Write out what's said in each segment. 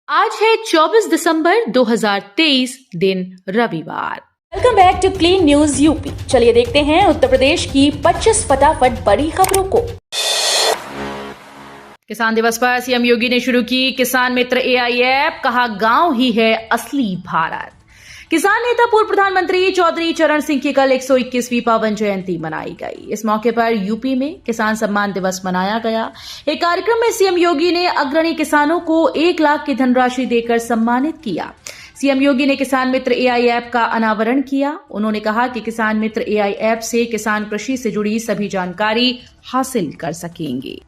आज है 24 दिसंबर 2023 दिन रविवार। Welcome back to clean news UP. चलिए देखते हैं उत्तर प्रदेश की 25 फटाफट बड़ी खबरों को। किसान दिवस पर सीएम योगी ने शुरू की किसान मित्र एआई ऐप, कहा गांव ही है असली भारत। किसान नेता पूर्व प्रधानमंत्री चौधरी चरण सिंह की कल 121वीं पावन जयंती मनाई गई। इस मौके पर यूपी में किसान सम्मान दिवस मनाया गया। एक कार्यक्रम में सीएम योगी ने अग्रणी किसानों को 1 लाख की धनराशि देकर सम्मानित किया। सीएम योगी ने किसान मित्र एआई ऐप का अनावरण किया। उन्होंने कहा कि किसान मित्र एआई ऐप से किसान कृषि से जुड़ी सभी जानकारी हासिल कर सकेंगे।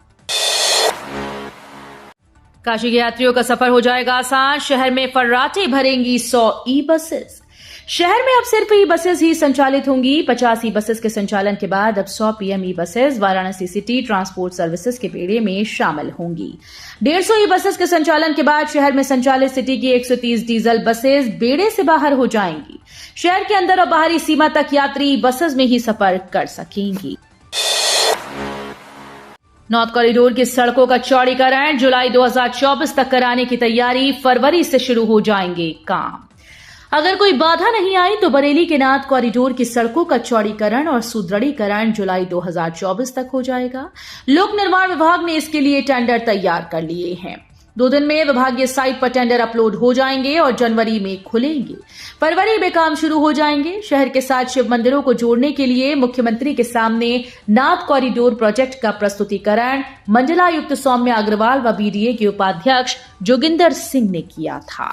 काशी के यात्रियों का सफर हो जाएगा आसान, शहर में फर्राटे भरेंगी 100 ई बसेस। शहर में अब सिर्फ ई बसेस ही संचालित होंगी। 50 ई बसेस के संचालन के बाद अब 100 PM E buses Varanasi city transport services के बेड़े में शामिल होंगी। 150 ई बसेस के संचालन के बाद शहर में संचालित सिटी की 130 डीजल बसेस बेड़े से बाहर हो जाएंगी। शहर के अंदर और बाहरी सीमा तक यात्री बसेस में ही सफर कर सकेंगी। नॉर्थ कॉरिडोर की सड़कों का चौड़ीकरण जुलाई 2024 तक कराने की तैयारी, फरवरी से शुरू हो जाएंगे काम। अगर कोई बाधा नहीं आई तो बरेली के नॉर्थ कॉरिडोर की सड़कों का चौड़ीकरण और सुदृढ़ीकरण जुलाई 2024 तक हो जाएगा। लोक निर्माण विभाग ने इसके लिए टेंडर तैयार कर लिए हैं। 2 दिन में विभागीय साइट पर टेंडर अपलोड हो जाएंगे और जनवरी में खुलेंगे। फरवरी में काम शुरू हो जाएंगे। शहर के साथ शिव मंदिरों को जोड़ने के लिए मुख्यमंत्री के सामने नॉर्थ कॉरिडोर प्रोजेक्ट का प्रस्तुतिकरण मंडलायुक्त सौम्या अग्रवाल व बीडीए के उपाध्यक्ष जोगिंदर सिंह ने किया था।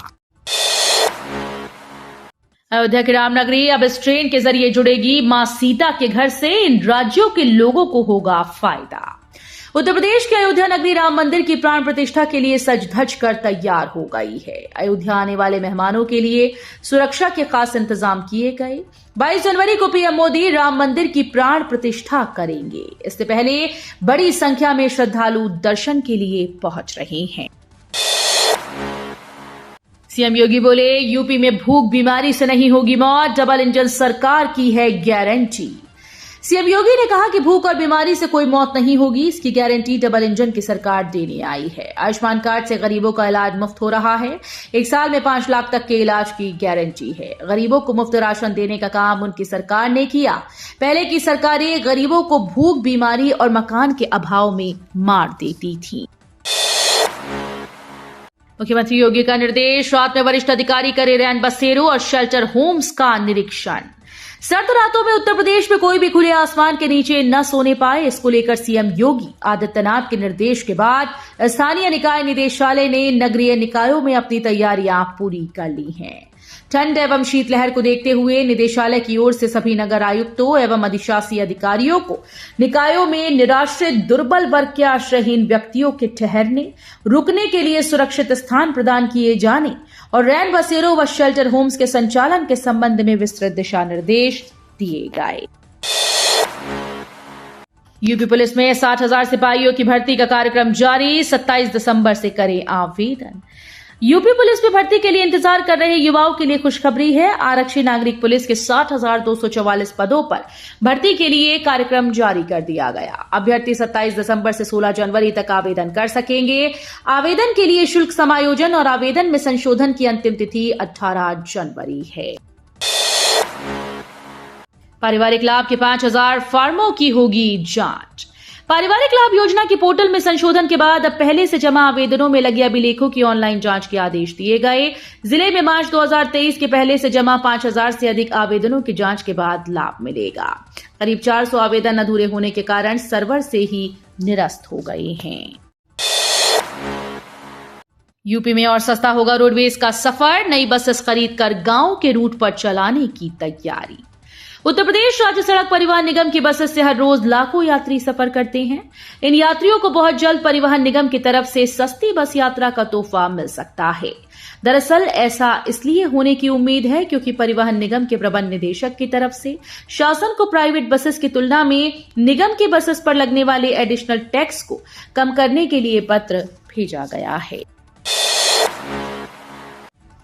अयोध्या की रामनगरी अब इस ट्रेन के जरिए जुड़ेगी मां सीता के घर से। इन राज्यों के लोगों को होगा फायदा। उत्तर प्रदेश के अयोध्या नगरी राम मंदिर की प्राण प्रतिष्ठा के लिए सज धज कर तैयार हो गई है। अयोध्या आने वाले मेहमानों के लिए सुरक्षा के खास इंतजाम किए गए। 22 जनवरी को पीएम मोदी राम मंदिर की प्राण प्रतिष्ठा करेंगे। इससे पहले बड़ी संख्या में श्रद्धालु दर्शन के लिए पहुंच रहे हैं। सीएम योगी बोले, यूपी में भूख बीमारी से नहीं होगी मौत, डबल इंजन सरकार की है गारंटी। सीएम योगी ने कहा कि भूख और बीमारी से कोई मौत नहीं होगी, इसकी गारंटी डबल इंजन की सरकार देने आई है। आयुष्मान कार्ड से गरीबों का इलाज मुफ्त हो रहा है। 1 साल में 5 लाख तक के इलाज की गारंटी है। गरीबों को मुफ्त राशन देने का काम उनकी सरकार ने किया। पहले की सरकारें गरीबों को भूख, बीमारी और मकान के अभाव में मार देती थी। मुख्यमंत्री योगी का निर्देश, रात में वरिष्ठ अधिकारी करे रैन बसेरों और शेल्टर होम्स का निरीक्षण। सर्द रातों में उत्तर प्रदेश में कोई भी खुले आसमान के नीचे न सोने पाए, इसको लेकर सीएम योगी आदित्यनाथ के निर्देश के बाद स्थानीय निकाय निदेशालय ने नगरीय निकायों में अपनी तैयारियां पूरी कर ली हैं। ठंड एवं शीतलहर को देखते हुए निदेशालय की ओर से सभी नगर आयुक्तों एवं अधिशासी अधिकारियों को निकायों में निराश्रित, दुर्बल वर्ग के आश्रयहीन व्यक्तियों के ठहरने, रुकने के लिए सुरक्षित स्थान प्रदान किए जाने और रैन बसेरों व शेल्टर होम्स के संचालन के संबंध में विस्तृत दिशा निर्देश दिए गए। यूपी पुलिस में 60,000 सिपाहियों की भर्ती का कार्यक्रम जारी, 27 दिसंबर से करें आवेदन। यूपी पुलिस में भर्ती के लिए इंतजार कर रहे युवाओं के लिए खुशखबरी है। आरक्षी नागरिक पुलिस के 60,244 पदों पर भर्ती के लिए कार्यक्रम जारी कर दिया गया। अभ्यर्थी 27 दिसंबर से 16 जनवरी तक आवेदन कर सकेंगे। आवेदन के लिए शुल्क समायोजन और आवेदन में संशोधन की अंतिम तिथि 18 जनवरी है। पारिवारिक लाभ के 5,000 फार्मों की होगी जांच। पारिवारिक लाभ योजना की पोर्टल में संशोधन के बाद अब पहले से जमा आवेदनों में लगे अभिलेखों की ऑनलाइन जांच के आदेश दिए गए। जिले में मार्च 2023 के पहले से जमा 5,000 से अधिक आवेदनों की जांच के बाद लाभ मिलेगा। करीब 400 आवेदन अधूरे होने के कारण सर्वर से ही निरस्त हो गए हैं। यूपी में और सस्ता होगा रोडवेज का सफर, नई बसेस खरीदकर गांव के रूट पर चलाने की तैयारी। उत्तर प्रदेश राज्य सड़क परिवहन निगम की बसेस से हर रोज लाखों यात्री सफर करते हैं। इन यात्रियों को बहुत जल्द परिवहन निगम की तरफ से सस्ती बस यात्रा का तोहफा मिल सकता है। दरअसल ऐसा इसलिए होने की उम्मीद है क्योंकि परिवहन निगम के प्रबंध निदेशक की तरफ से शासन को प्राइवेट बसेस की तुलना में निगम की बसेस पर लगने वाले एडिशनल टैक्स को कम करने के लिए पत्र भेजा गया है।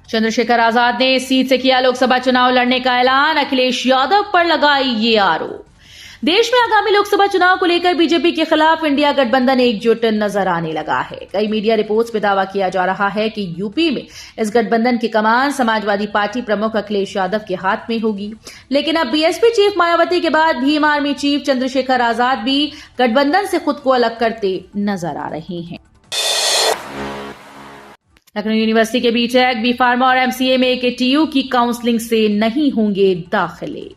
चंद्रशेखर आजाद ने इस सीट से किया लोकसभा चुनाव लड़ने का ऐलान, अखिलेश यादव पर लगाई ये आरोप। देश में आगामी लोकसभा चुनाव को लेकर बीजेपी के खिलाफ इंडिया गठबंधन एकजुट नजर आने लगा है। कई मीडिया रिपोर्ट्स में दावा किया जा रहा है कि यूपी में इस गठबंधन की कमान समाजवादी पार्टी प्रमुख अखिलेश यादव के हाथ में होगी, लेकिन अब बीएसपी चीफ मायावती के बाद भीम आर्मी चीफ चंद्रशेखर आजाद भी गठबंधन से खुद को अलग करते नजर आ रहे हैं। लखनऊ यूनिवर्सिटी के बीटेक, बी फार्मा और एमसीए में एकेटीयू की काउंसलिंग से नहीं होंगे दाखिले।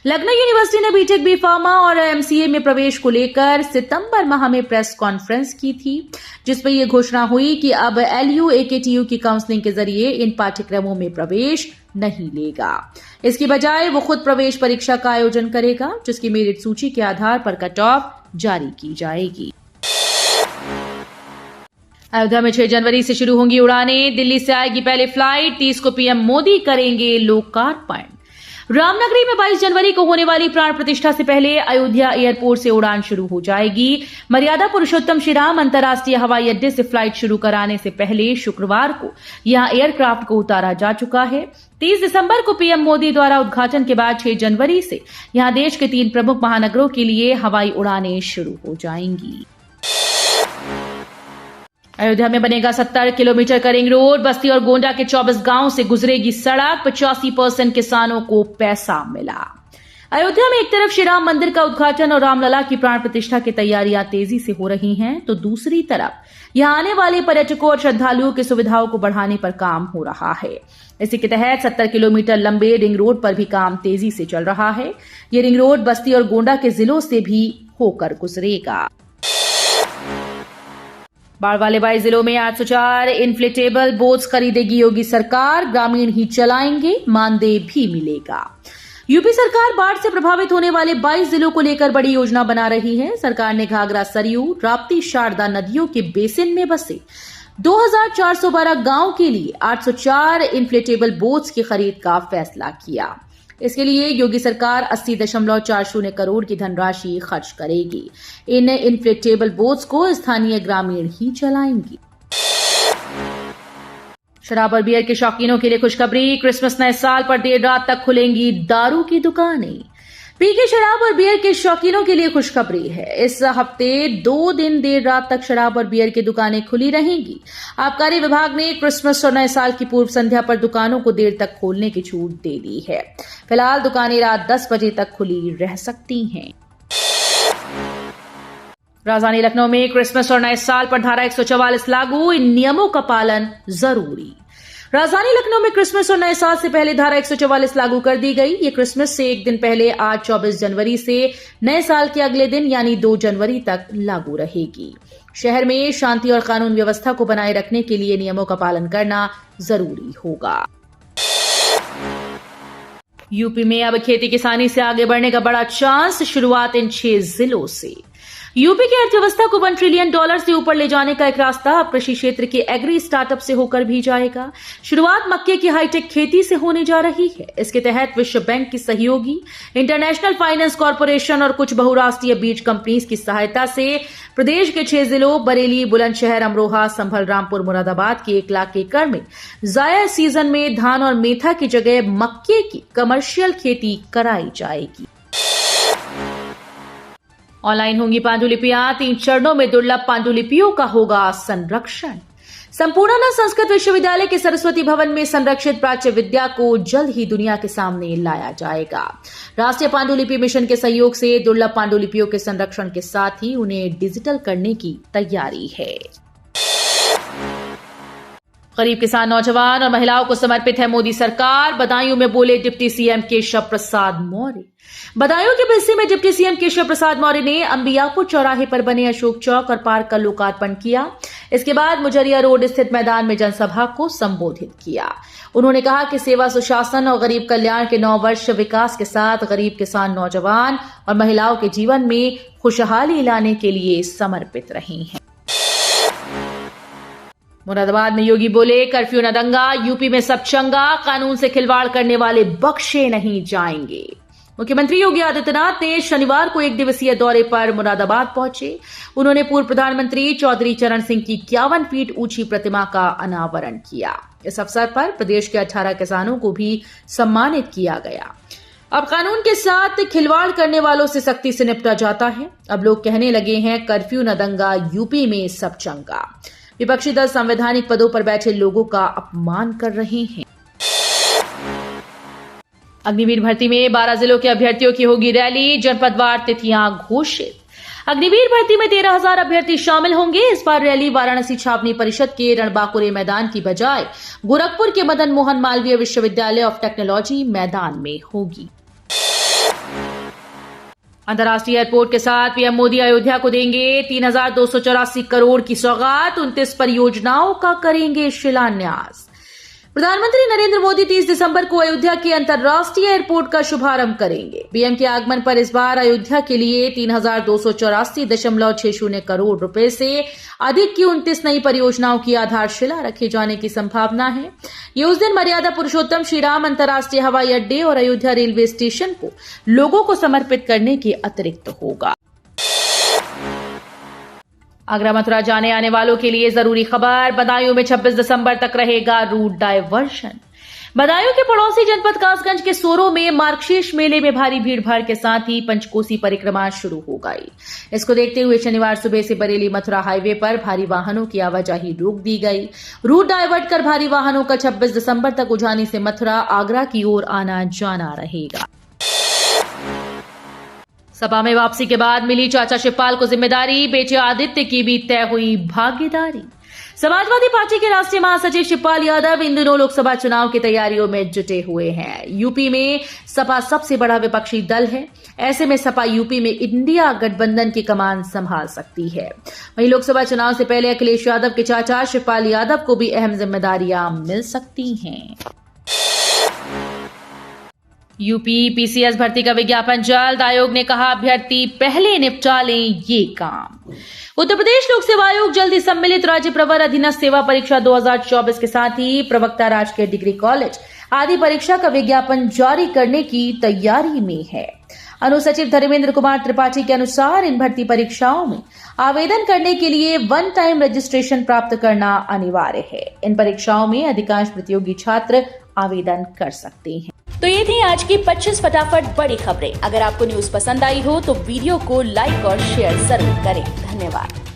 लखनऊ यूनिवर्सिटी ने बीटेक, बी फार्मा और एमसीए में प्रवेश को लेकर सितंबर माह में प्रेस कॉन्फ्रेंस की थी, जिसमें यह घोषणा हुई कि अब एलयू एकेटीयू की काउंसलिंग के जरिए इन पाठ्यक्रमों में प्रवेश नहीं लेगा। इसकी बजाय वो खुद प्रवेश परीक्षा का आयोजन करेगा, जिसकी मेरिट सूची के आधार पर कट ऑफ जारी की जाएगी। अयोध्या में 6 जनवरी से शुरू होंगी उड़ानें। दिल्ली से आएगी पहले फ्लाइट, 30 को पीएम मोदी करेंगे लोकार्पण। रामनगरी में 22 जनवरी को होने वाली प्राण प्रतिष्ठा से पहले अयोध्या एयरपोर्ट से उड़ान शुरू हो जाएगी। मर्यादा पुरुषोत्तम श्री राम अंतर्राष्ट्रीय हवाई अड्डे से फ्लाइट शुरू कराने से पहले शुक्रवार को यहां एयरक्राफ्ट को उतारा जा चुका है। 30 दिसंबर को पीएम मोदी द्वारा उद्घाटन के बाद 6 जनवरी से यहां देश के 3 प्रमुख महानगरों के लिए हवाई उड़ानें शुरू हो जाएंगी। अयोध्या में बनेगा 70 किलोमीटर का रिंग रोड। बस्ती और गोंडा के 24 गांव से गुजरेगी सड़क। 85% किसानों को पैसा मिला। अयोध्या में एक तरफ श्री राम मंदिर का उद्घाटन और रामलला की प्राण प्रतिष्ठा की तैयारियां तेजी से हो रही हैं, तो दूसरी तरफ यहां आने वाले पर्यटकों और श्रद्धालुओं की सुविधाओं को बढ़ाने पर काम हो रहा है। इसी के तहत 70 किलोमीटर लंबे रिंग रोड पर भी काम तेजी से चल रहा है। ये रिंग रोड बस्ती और गोंडा के जिलों से भी होकर गुजरेगा। बाढ़ वाले 22 जिलों में 804 इन्फ्लेटेबल बोट्स खरीदेगी योगी सरकार। ग्रामीण ही चलाएंगे, मानदेय भी मिलेगा। यूपी सरकार बाढ़ से प्रभावित होने वाले 22 जिलों को लेकर बड़ी योजना बना रही है। सरकार ने घाघरा, सरयू, राप्ती, शारदा नदियों के बेसिन में बसे 2412 गांव के लिए 804 इन्फ्लेटेबल बोट्स की खरीद का फैसला किया। इसके लिए योगी सरकार 80.40 करोड़ की धनराशि खर्च करेगी। इन इन्फ्लेटेबल बोट्स को स्थानीय ग्रामीण ही चलाएंगी। शराब और बियर के शौकीनों के लिए खुशखबरी। क्रिसमस नए साल पर देर रात तक खुलेंगी दारू की दुकानें। पी के शराब और बियर के शौकीनों के लिए खुशखबरी है। इस हफ्ते 2 दिन देर रात तक शराब और बियर की दुकानें खुली रहेंगी। आबकारी विभाग ने क्रिसमस और नए साल की पूर्व संध्या पर दुकानों को देर तक खोलने की छूट दे दी है। फिलहाल दुकानें रात 10 बजे तक खुली रह सकती हैं। राजधानी लखनऊ में क्रिसमस और नए साल पर धारा 144 लागू। इन नियमों का पालन जरूरी। राजधानी लखनऊ में क्रिसमस और नए साल से पहले धारा 144 लागू कर दी गई। ये क्रिसमस से एक दिन पहले आज 24 जनवरी से नए साल के अगले दिन यानी 2 जनवरी तक लागू रहेगी। शहर में शांति और कानून व्यवस्था को बनाए रखने के लिए नियमों का पालन करना जरूरी होगा। यूपी में अब खेती किसानी से आगे बढ़ने का बड़ा चांस। शुरुआत इन 6 जिलों से। यूपी की अर्थव्यवस्था को $1 ट्रिलियन से ऊपर ले जाने का एक रास्ता अब कृषि क्षेत्र के एग्री स्टार्टअप से होकर भी जाएगा। शुरुआत मक्के की हाईटेक खेती से होने जा रही है। इसके तहत विश्व बैंक की सहयोगी, इंटरनेशनल फाइनेंस कॉर्पोरेशन और कुछ बहुराष्ट्रीय बीज कंपनीज की सहायता से प्रदेश के 6 जिलों बरेली, बुलंदशहर, अमरोहा, संभल, रामपुर, मुरादाबाद के 1 लाख एकड़ में जायद सीजन में धान और मेथा की जगह मक्के की कमर्शियल खेती कराई जाएगी। ऑनलाइन होंगी पांडुलिपियां। 3 चरणों में दुर्लभ पांडुलिपियों का होगा संरक्षण। संपूर्णानंद संस्कृत विश्वविद्यालय के सरस्वती भवन में संरक्षित प्राच्य विद्या को जल्द ही दुनिया के सामने लाया जाएगा। राष्ट्रीय पांडुलिपि मिशन के सहयोग से दुर्लभ पांडुलिपियों के संरक्षण के साथ ही उन्हें डिजिटल करने की तैयारी है। गरीब किसान, नौजवान और महिलाओं को समर्पित है मोदी सरकार। बदायूं में बोले डिप्टी सीएम केशव प्रसाद मौर्य। बदायूं के बिस्सी में डिप्टी सीएम केशव प्रसाद मौर्य ने अंबियापुर चौराहे पर बने अशोक चौक और पार्क का लोकार्पण किया। इसके बाद मुजरिया रोड स्थित मैदान में जनसभा को संबोधित किया। उन्होंने कहा कि सेवा, सुशासन और गरीब कल्याण के 9 वर्ष विकास के साथ गरीब किसान, नौजवान और महिलाओं के जीवन में खुशहाली लाने के लिए समर्पित रही हैं। मुरादाबाद में योगी बोले कर्फ्यू न दंगा, यूपी में सब चंगा, कानून से खिलवाड़ करने वाले बख्शे नहीं जाएंगे। मुख्यमंत्री योगी आदित्यनाथ ने शनिवार को 1 दिवसीय दौरे पर मुरादाबाद पहुंचे। उन्होंने पूर्व प्रधानमंत्री चौधरी चरण सिंह की 51 फीट ऊंची प्रतिमा का अनावरण किया। इस अवसर पर प्रदेश के 18 किसानों को भी सम्मानित किया गया। अब कानून के साथ खिलवाड़ करने वालों से सख्ती से निपटा जाता है। अब लोग कहने लगे हैं कर्फ्यू न दंगा, यूपी में सब चंगा। विपक्षी दल संवैधानिक पदों पर बैठे लोगों का अपमान कर रहे हैं। अग्निवीर भर्ती में 12 जिलों के अभ्यर्थियों की होगी रैली, जनपदवार तिथियां घोषित। अग्निवीर भर्ती में 13,000 अभ्यर्थी शामिल होंगे। इस बार रैली वाराणसी छावनी परिषद के रणबांकुरे मैदान की बजाय गोरखपुर के मदन मोहन मालवीय विश्वविद्यालय ऑफ टेक्नोलॉजी मैदान में होगी। अंतर्राष्ट्रीय एयरपोर्ट के साथ पीएम मोदी अयोध्या को देंगे 3,284 करोड़ की सौगात, 29 परियोजनाओं का करेंगे शिलान्यास। प्रधानमंत्री नरेंद्र मोदी 30 दिसंबर को अयोध्या के अंतर्राष्ट्रीय एयरपोर्ट का शुभारंभ करेंगे। पीएम के आगमन पर इस बार अयोध्या के लिए 3,284.60 करोड़ रुपए से अधिक की 29 नई परियोजनाओं की आधारशिला रखे जाने की संभावना है। ये उस दिन मर्यादा पुरुषोत्तम श्री राम अंतर्राष्ट्रीय हवाई अड्डे और अयोध्या रेलवे स्टेशन को लोगों को समर्पित करने के अतिरिक्त होगा। आगरा मथुरा जाने आने वालों के लिए जरूरी खबर, बदायूं में 26 दिसंबर तक रहेगा रूट डायवर्शन। बदायूं के पड़ोसी जनपद कासगंज के सोरो में मार्गशीर्ष मेले में भारी भीड़भाड़ के साथ ही पंचकोसी परिक्रमा शुरू हो गई। इसको देखते हुए शनिवार सुबह से बरेली मथुरा हाईवे पर भारी वाहनों की आवाजाही रोक दी गई। रूट डायवर्ट कर भारी वाहनों का 26 दिसंबर तक उज्जानी से मथुरा आगरा की ओर आना जाना रहेगा। सपा में वापसी के बाद मिली चाचा शिवपाल को जिम्मेदारी, बेटे आदित्य की भी तय हुई भागीदारी। समाजवादी पार्टी के राष्ट्रीय महासचिव शिवपाल यादव इन दिनों लोकसभा चुनाव की तैयारियों में जुटे हुए हैं। यूपी में सपा सबसे बड़ा विपक्षी दल है। ऐसे में सपा यूपी में इंडिया गठबंधन की कमान संभाल सकती है। वहीं लोकसभा चुनाव से पहले अखिलेश यादव के चाचा शिवपाल यादव को भी अहम जिम्मेदारियां मिल सकती हैं। यूपी पीसीएस भर्ती का विज्ञापन जल्द, आयोग ने कहा अभ्यर्थी पहले निपटा लें ये काम। उत्तर प्रदेश लोक सेवा आयोग जल्दी सम्मिलित राज्य प्रवर अधीनस्थ सेवा परीक्षा 2024 के साथ ही प्रवक्ता राजकीय डिग्री कॉलेज आदि परीक्षा का विज्ञापन जारी करने की तैयारी में है। अनुसचिव धर्मेंद्र कुमार त्रिपाठी के अनुसार इन भर्ती परीक्षाओं में आवेदन करने के लिए वन टाइम रजिस्ट्रेशन प्राप्त करना अनिवार्य है। इन परीक्षाओं में अधिकांश प्रतियोगी छात्र आवेदन कर सकते हैं। तो ये थी आज की 25 फटाफट बड़ी खबरें। अगर आपको न्यूज पसंद आई हो तो वीडियो को लाइक और शेयर जरूर करें। धन्यवाद।